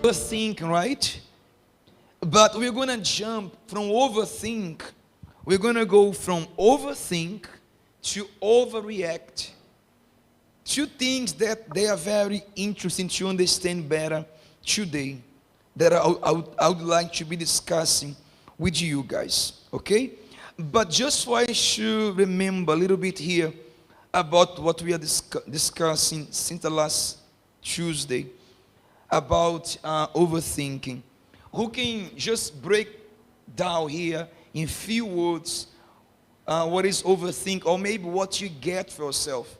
overthink, right? But we're going to jump from overthink. We're going to go from overthink to overreact. Two things that they are very interesting to understand better today that I would like to be discussing with you guys, okay? But just for us to remember a little bit here about what we are discussing since the last Tuesday about overthinking. Who can just break down here in few words what is overthink, or maybe what you get for yourself?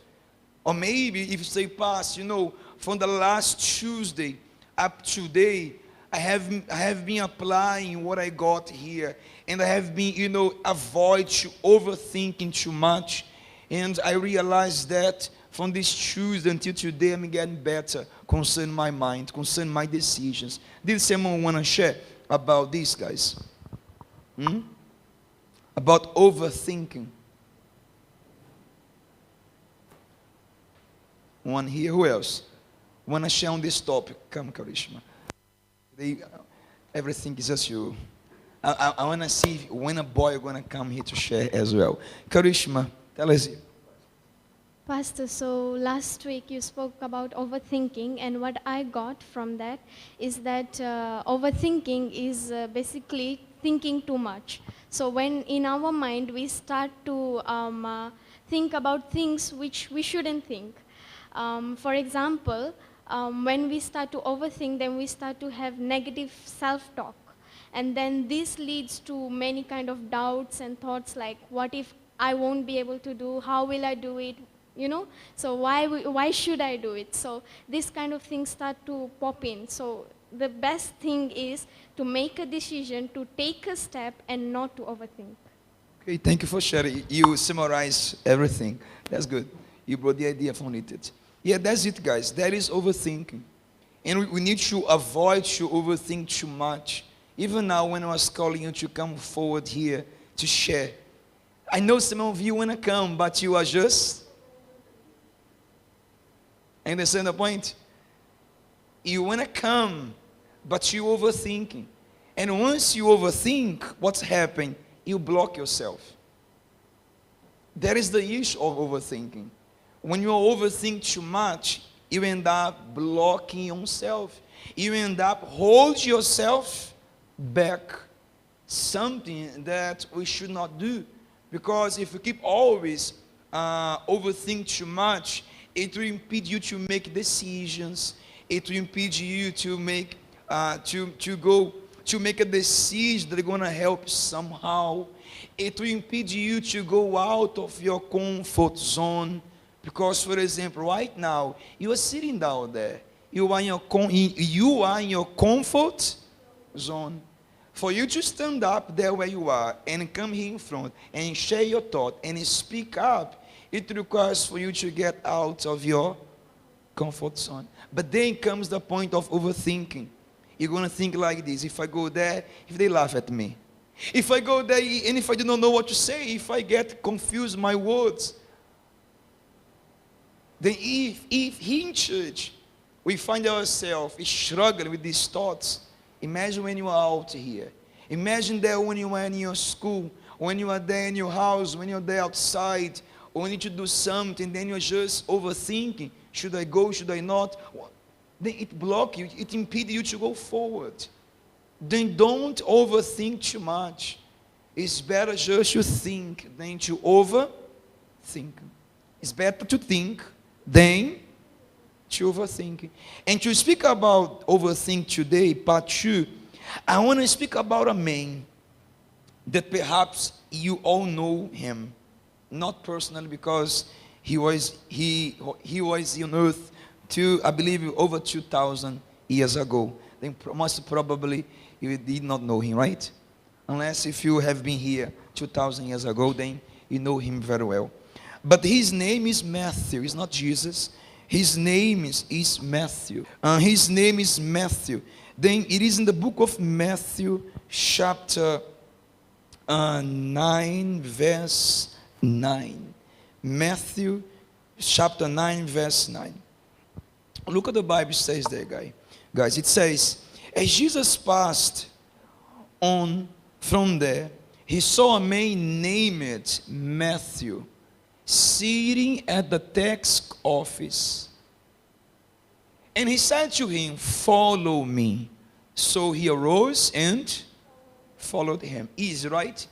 Or maybe if you say, Pastor, from the last Tuesday up to today, I have been applying what I got here, and I have been, avoid to overthinking too much, and I realized that from this Tuesday until today, I'm getting better concerning my mind, concerning my decisions. Did someone want to share about this, guys? About overthinking. One here. Who else want to share on this topic? Come, Karishma. Everything is just you. I want to see when a boy is going to come here to share as well. Karishma, tell us. Pastor, so last week you spoke about overthinking, and what I got from that is that overthinking is basically thinking too much. So when in our mind we start to think about things which we shouldn't think. For example, when we start to overthink, then we start to have negative self-talk. And then this leads to many kind of doubts and thoughts like, what if I won't be able to do? How will I do it? So why should I do it? So this kind of things start to pop in. So the best thing is to make a decision, to take a step, and not to overthink. Okay, thank you for sharing. You summarize everything. That's good. You brought the idea from it. Yeah, that's it, guys. That is overthinking. And we need to avoid to overthink too much. Even now, when I was calling you to come forward here to share, I know some of you want to come, but you are just... Understand the point? You want to come, but you overthinking. And once you overthink, what's happening? You block yourself. That is the issue of overthinking. When you overthink too much, you end up blocking yourself. You end up holding yourself back. Something that we should not do. Because if you keep always overthink too much, it will impede you to make decisions. It will impede you to make to make a decision that's going to help somehow. It will impede you to go out of your comfort zone. Because, for example, right now you are sitting down there. You are in your comfort zone. For you to stand up there where you are and come here in front and share your thought and speak up, it requires for you to get out of your comfort zone. But then comes the point of overthinking. You're going to think like this: if I go there, if they laugh at me, if I go there and if I do not know what to say, if I get confused my words, then if in church we find ourselves struggling with these thoughts, imagine when you are out here. Imagine that when you are in your school, when you are there in your house, when you're there outside, or when you need to do something, then you're just overthinking. Should I go? Should I not? Then it blocks you. It impedes you to go forward. Then don't overthink too much. It's better just to think than to overthink. It's better to think than to overthink. And to speak about overthink today, part 2, I want to speak about a man that perhaps you all know him. Not personally, because he was on earth I believe over 2,000 years ago. Then most probably you did not know him, right? Unless if you have been here 2,000 years ago, then you know him very well. But his name is Matthew. It's not Jesus. His name is Matthew. His name is Matthew. Then it is in the book of Matthew, chapter 9, verse 9. Matthew, chapter 9, verse 9. Look what the Bible says there, guys. It says, As Jesus passed on from there, he saw a man named Matthew sitting at the tax office. And he said to him, "Follow me." So he arose and followed him. Easy, right?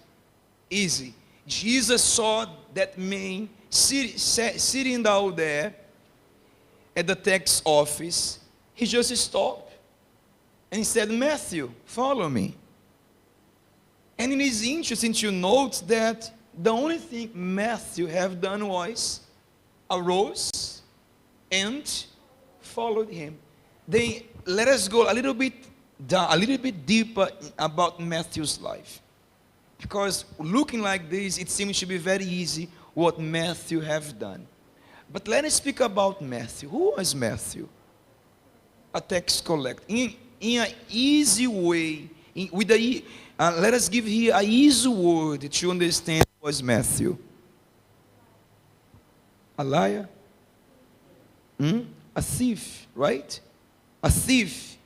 Easy. Jesus saw that man sitting down there at the tax office. He just stopped and he said, "Matthew, follow me." And it is interesting to note that the only thing Matthew have done was arose and followed him. Then let us go a little bit down, a little bit deeper about Matthew's life. Because looking like this, it seems to be very easy what Matthew have done. But let us speak about Matthew. Who was Matthew? A tax collector. In an easy way, let us give here a easy word to understand who was Matthew. A liar? A thief, right? A thief.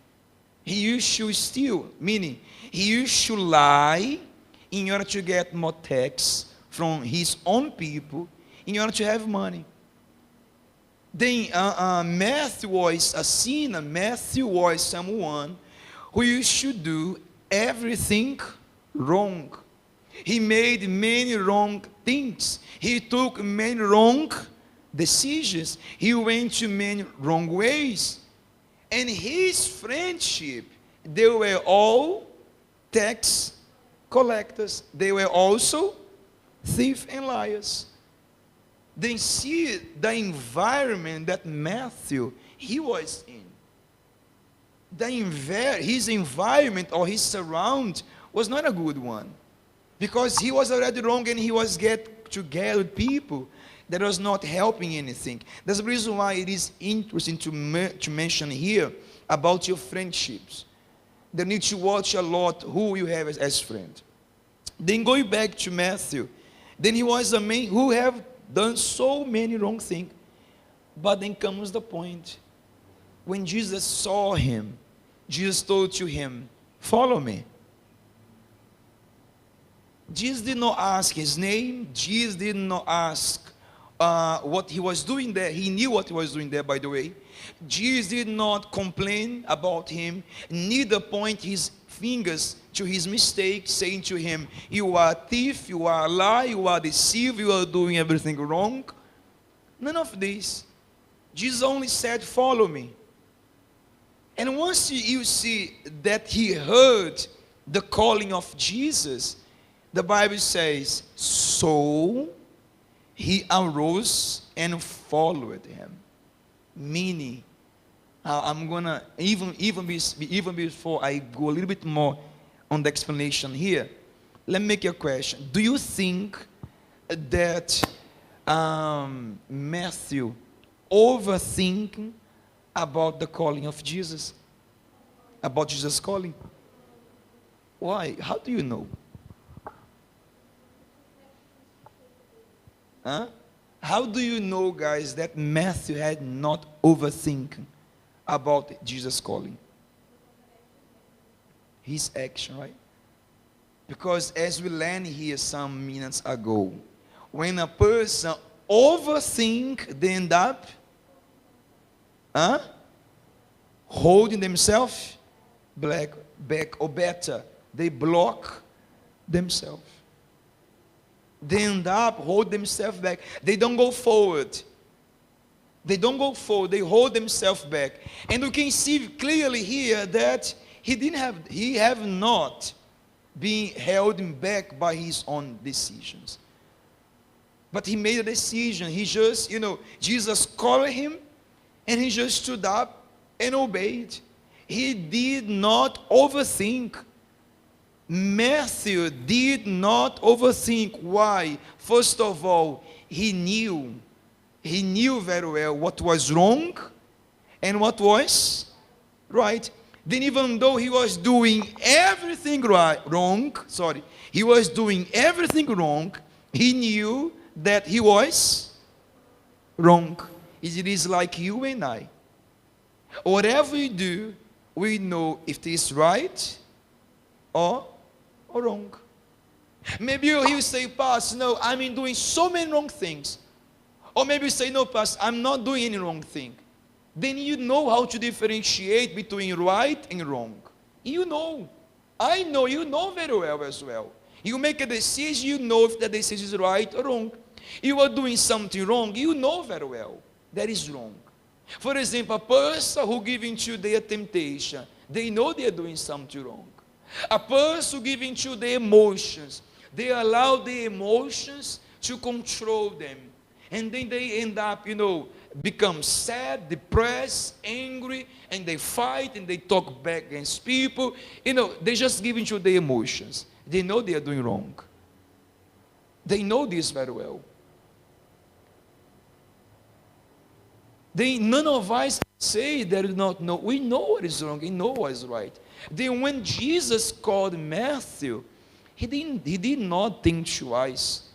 He used to steal, meaning he used to lie in order to get more tax from his own people in order to have money. Then Matthew was a sinner. Matthew was someone who used to do everything wrong. He made many wrong things. He took many wrong decisions. He went to many wrong ways. And his friendship, they were all tax collectors. They were also thieves and liars. Then see the environment that Matthew, he was in. His environment or his surround was not a good one. Because he was already wrong and he was get together with people that was not helping anything. That's the reason why it is interesting to mention here about your friendships. They need to watch a lot who you have as friend. Then going back to Matthew, then he was a man who have done so many wrong things. But then comes the point. When Jesus saw him, Jesus told to him, "Follow me." Jesus did not ask his name. Jesus did not ask what he was doing there. He knew what he was doing there, by the way. Jesus did not complain about him, neither point his fingers to his mistake, saying to him, "You are a thief, you are a liar, you are deceived, you are doing everything wrong." None of this. Jesus only said, "Follow me." And once you see that he heard the calling of Jesus, the Bible says, so he arose and followed him. Meaning, I'm gonna even before I go a little bit more on the explanation here, let me make a question. Do you think that Matthew overthinking about the calling of Jesus? About Jesus' calling? Why? How do you know? Huh? How do you know, guys, that Matthew had not overthinking about Jesus' calling? His action, right? Because as we learned here some minutes ago, when a person overthink, they end up holding themselves back, or better, they block themselves. They end up hold themselves back. They don't go forward. They don't go forward. They hold themselves back. And we can see clearly here that he have not been held back by his own decisions. But he made a decision. He just, Jesus called him and he just stood up and obeyed. He did not overthink. Matthew did not overthink. Why? First of all, he knew very well what was wrong and what was right. Then even though he was doing everything he was doing everything wrong, he knew that he was wrong. It is like you and I. Whatever we do, we know if it is right or wrong. Maybe you say, Pastor, no, I'm doing so many wrong things. Or maybe you say, no, Pastor, I'm not doing any wrong thing. Then you know how to differentiate between right and wrong. You know. I know, you know very well as well. You make a decision, you know if the decision is right or wrong. You are doing something wrong, you know very well that is wrong. For example, a person who gives into their temptation, they know they are doing something wrong. A person who gives into their emotions, they allow the emotions to control them. And then they end up, become sad, depressed, angry, and they fight and they talk back against people. They just give into their emotions. They know they are doing wrong. They know this very well. None of us say that we do not know. We know what is wrong. We know what is right. Then when Jesus called Matthew, he did not think twice.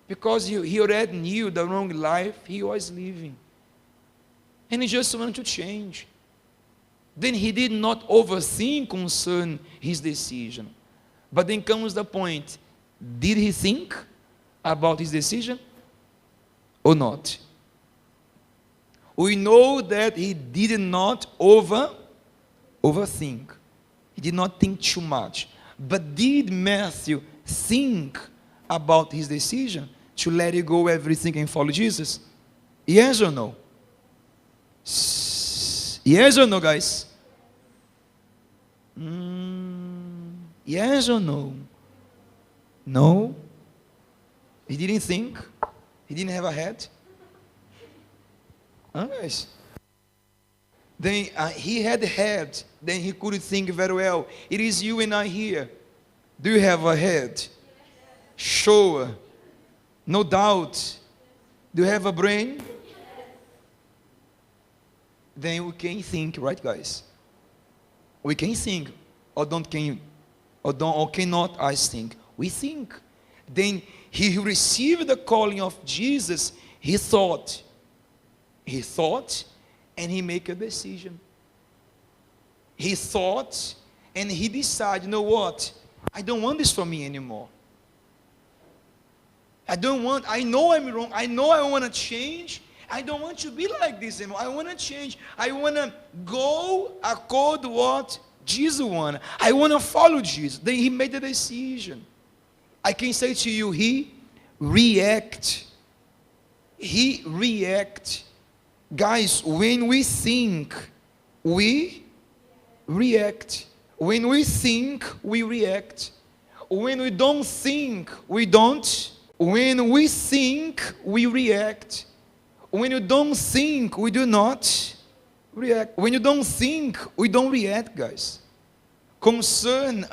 Because he already knew the wrong life he was living. And he just wanted to change. Then he did not overthink concerning his decision. But then comes the point, did he think about his decision or not? We know that he did not overthink. He did not think too much. But did Matthew think about his decision to let it go everything and follow Jesus? Yes or no? Yes or no, guys? Yes or no? No? He didn't think? He didn't have a head? Huh, guys? Then he had a head. Then he could think very well. It is you and I here. Do you have a head? Sure. No doubt. Do you have a brain? Then we can think, right, guys? We can think, or cannot I think? We think. Then he received the calling of Jesus. He thought, and he made a decision. He thought, and he decided, you know what? I don't want this for me anymore. I know I'm wrong. I know I want to change. I don't want to be like this anymore. I want to change. I want to go according to what Jesus wanted. I want to follow Jesus. Then he made a decision. I can say to you, he react. Guys, when we think, we react. When we think, we react. When we don't think, we don't. When we think, we react. When you don't think, we do not react. When you don't think, we don't react, guys. Concern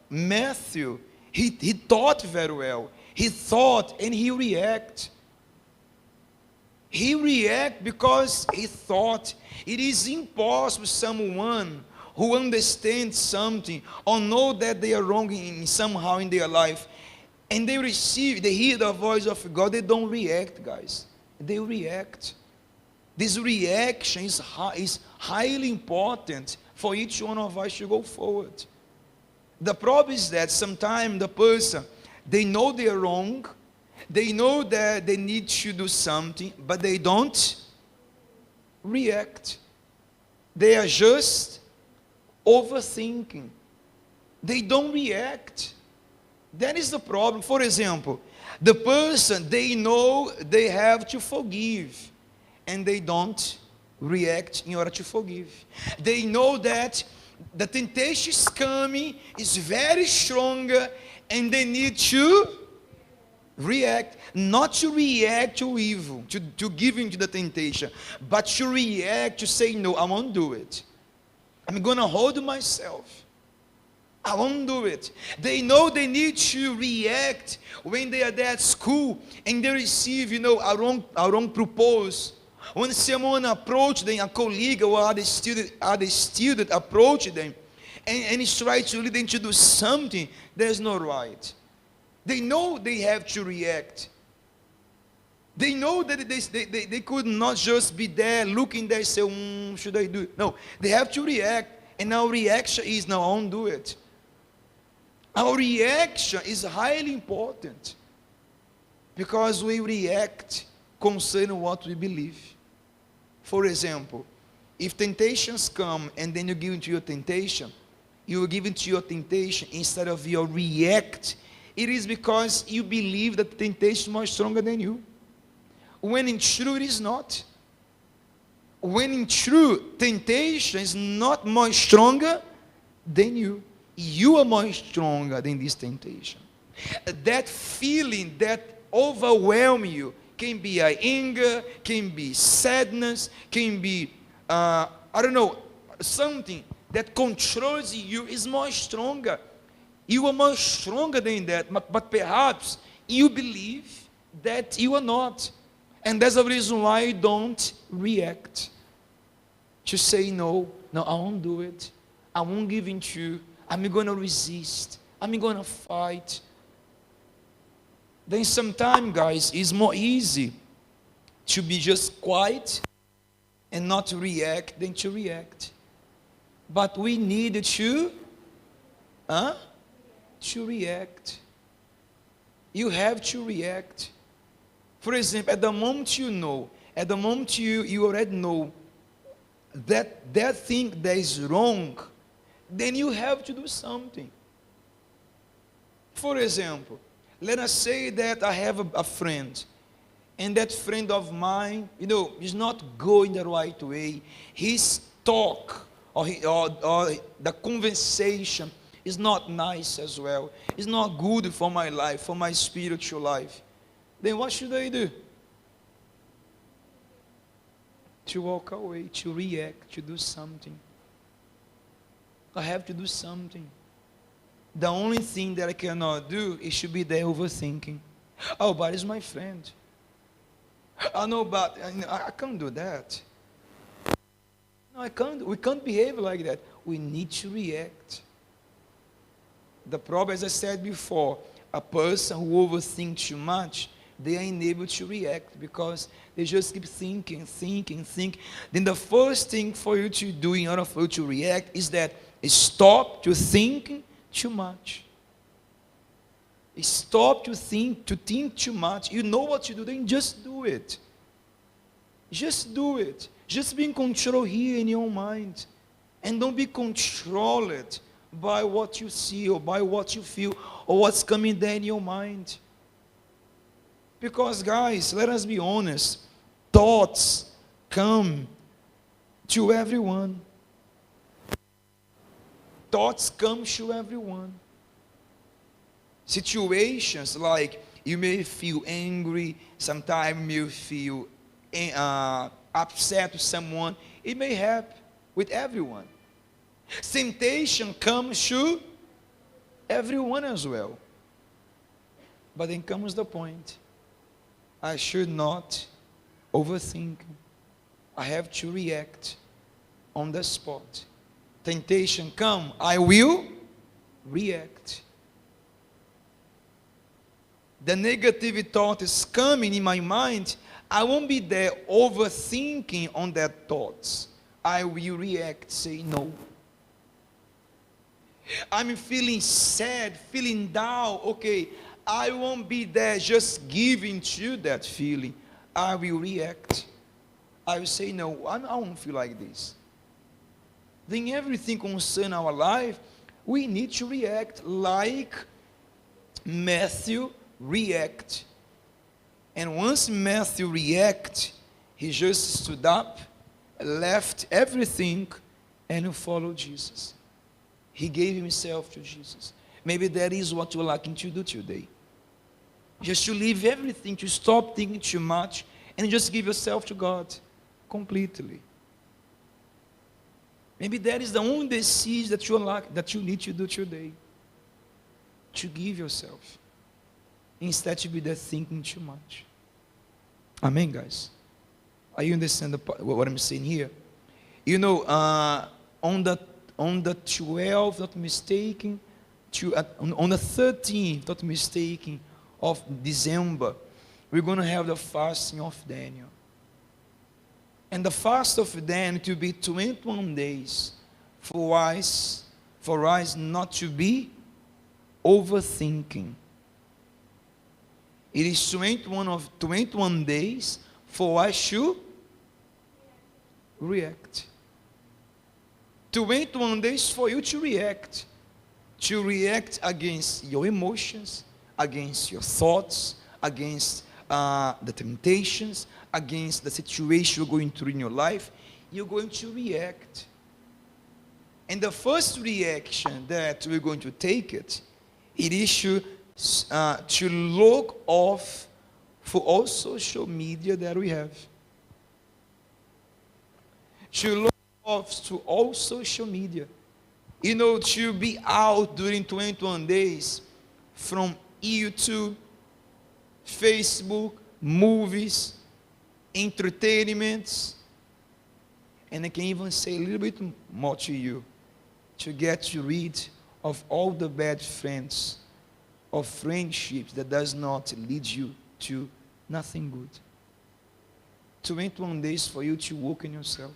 Matthew, he thought very well. He thought and he react. He react because he thought. It is impossible someone who understands something or know that they are wrong somehow in their life, and they hear the voice of God, they don't react, guys. They react. This reaction is highly important for each one of us to go forward. The problem is that sometimes the person, they know they are wrong, they know that they need to do something, but they don't react. They are just overthinking. They don't react. That is the problem. For example, the person, they know they have to forgive, and they don't react in order to forgive. They know that the temptation is coming, is very stronger, and they need to react. Not to react to evil, to give in to the temptation, but to react, to say, no, I won't do it. I'm going to hold myself. I won't do it. They know they need to react when they are there at school and they receive, a wrong proposal. When someone approaches them, a colleague or other student approach them and is trying to lead them to do something that's not right. They know they have to react. They know that they could not just be there looking there and say, should I do it? No, they have to react. And our reaction is, no, I won't do it. Our reaction is highly important. Because we react concerning what we believe. For example, if temptations come and then you give into your temptation, you will give into your temptation instead of your react. It is because you believe that the temptation is more stronger than you. When in truth it is not. When in truth, temptation is not more stronger than you. You are more stronger than this temptation. That feeling that overwhelms you can be anger, can be sadness, can be, something that controls you is more stronger. You are more stronger than that, but perhaps you believe that you are not. And that's the reason why you don't react. To say, no, I won't do it. I won't give in to you. I'm going to resist. I'm going to fight. Then sometimes, guys, it's more easy to be just quiet and not to react than to react. But we need to react. You have to react. For example, at the moment you know, at the moment you already know that thing that is wrong, then you have to do something. For example, let us say that I have a friend, and that friend of mine, is not going the right way. His talk or the conversation is not nice as well. It's not good for my life, for my spiritual life. Then what should I do? To walk away, to react, to do something. I have to do something. The only thing that I cannot do is to be there overthinking. Oh, but it's my friend. I know, but I can't do that. No, I can't. We can't behave like that. We need to react. The problem, as I said before, a person who overthinks too much, they are unable to react because they just keep thinking. Then the first thing for you to do in order for you to react is that stop to thinking too much. Stop to think too much. You know what to do, then just do it. Just do it. Just be in control here in your mind. And don't be controlled by what you see or by what you feel or what's coming there in your mind. Because, guys, let us be honest. Thoughts come to everyone. Thoughts come to everyone. Situations like you may feel angry, sometimes you feel upset with someone. It may happen with everyone. Temptation comes to everyone as well. But then comes the point. I should not overthink. I have to react on the spot. Temptation come, I will react. The negative thought is coming in my mind. I won't be there overthinking on that thoughts. I will react, say no. I'm feeling sad, feeling down. Okay, I won't be there just giving to that feeling. I will react. I will say no, I won't feel like this. Then everything concerning our life, we need to react like Matthew react. And once Matthew react, he just stood up, left everything, and followed Jesus. He gave himself to Jesus. Maybe that is what you're lacking to do today. Just to leave everything, to stop thinking too much, and just give yourself to God completely. Maybe that is the only decision that you lack, that you need to do today. To give yourself. Instead to be there thinking too much. Amen, guys? Are you understand what I'm saying here? You know, on the 12th, not mistaken, on the 13th, not mistaken, of December, we're going to have the fasting of Daniel. And the fast of Daniel to be 21 days for us not to be overthinking. It is 21 days for us to react. 21 days for you to react. To react against your emotions, against your thoughts, against the temptations, against the situation you're going through in your life. You're going to react. And the first reaction that we're going to take it is to log off for all social media that we have. To log off to all social media. You know, to be out during 21 days from YouTube, Facebook, movies, entertainments, and I can even say a little bit more to you, to get rid of all the bad friends, of friendships that does not lead you to nothing good. 21 days for you to work on yourself.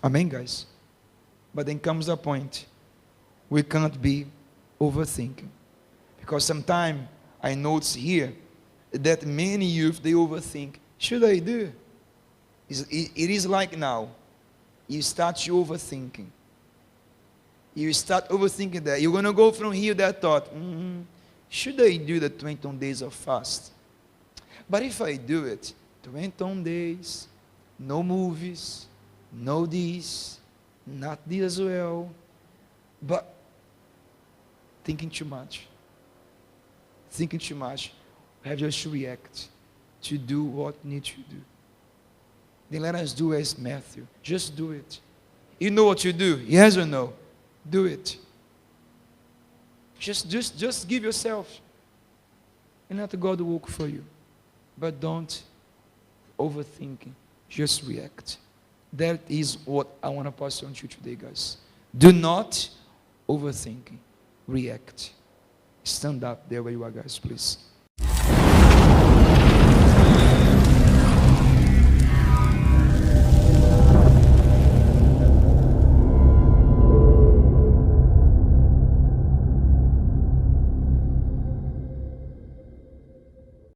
Amen, guys? But then comes a point, we can't be overthinking. Because sometimes I notice here that many youth, they overthink. Should I do? It is like now. You start overthinking. You start overthinking that. You're going to go from here that thought, should I do the 21 days of fast? But if I do it, 21 days, no movies, no this, not this as well, but thinking too much. Thinking too much. We have just to react, to do what need to do. Then let us do as Matthew. Just do it. You know what you do? Yes or no? Do it. Just give yourself. And let God work for you. But don't overthinking. Just react. That is what I want to pass on to you today, guys. Do not overthink. React. Stand up there where you are, guys, please.